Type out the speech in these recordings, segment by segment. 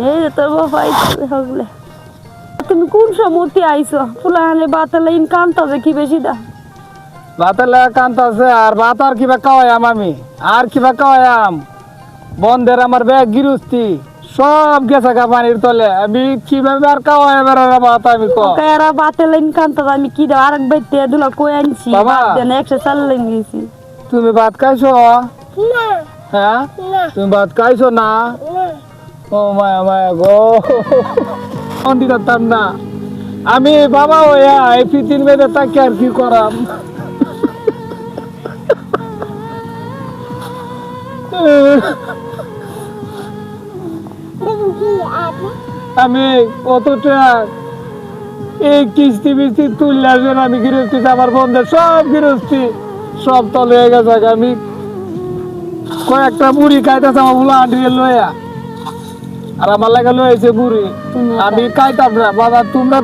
এই যে তোর বাবা আইছে হগলে তুমি কোন সমতি আইছো ফুলানে বাতালে ইনকামটা কি বেশি দা ভাতের কান্ত আছে আর ভাত আর কিবা খাওয়াইম আমি আর কিবা খাওয়াইম বন্ধের আমার ব্যাগ গিরুস্তি সব গেছে গা পানির তলে আমি কিভাবে আর খাওয়াই এবার ভাত আমি কারা বাতালে ইনকামটা আমি কি দা আরেক বাইতে দুলা কই আনছি বাবা। বাদ দেন 140 লাইন গেছি তুমি ভাত খাইছো না হ্যাঁ না তুমি ভাত খাইছো না ও মায়া মায়া গো অন্তি করতাম না আমি বাবা ওয়া এই পৃথিবীর মেয়েদের তাকে আর কি করাম আমি কতটা এই কিস্তি বিস্তি তুললে আসবেন আমি গৃহস্থি আমার বন্ধের সব গৃহস্থি সব তলে হয়ে গেছে আমি কয়েকটা বুড়ি খাইতেছে আমার বলে আন্টিয়ে লইয়া আর আমার লাগে লয়েছে বুড়ি আমি খাইতাম না বাবা তোমরা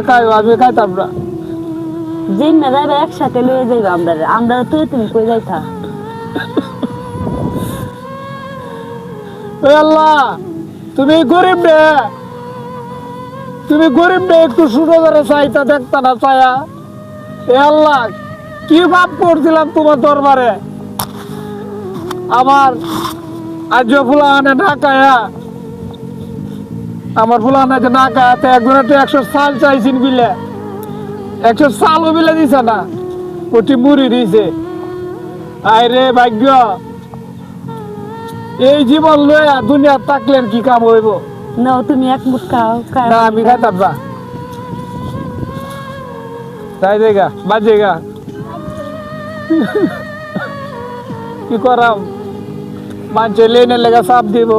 খাইও আমি খাইতাম না যেই না যাবে একসাথে লয়ে যাইবা আমরা তো তুমি কই যাইতা ওই আল্লাহ তুমি গরিব রে একটু সুযোগ করে চাইতা দেখতা না চায়া এ আল্লাহ কি ভাব করছিলাম তোমার দরবারে আমার আজ ফুলানে না খায়া আমার ফুলানে যে না খায়াতে একজনে তো 100 সাল চাইছেন বিলে 100 সালও বিলে দিছে না ওটি মুড়ি দিছে আয় রে ভাগ্য এই জীবন লয়া দুনিয়া থাকলেন কি কাম হইব নাও তুমি এক মুঠ খাও না আমি খাইতাম না তাই দেগা বাজেগা কি করাম মানুষের লেনের লেগা চাপ দিব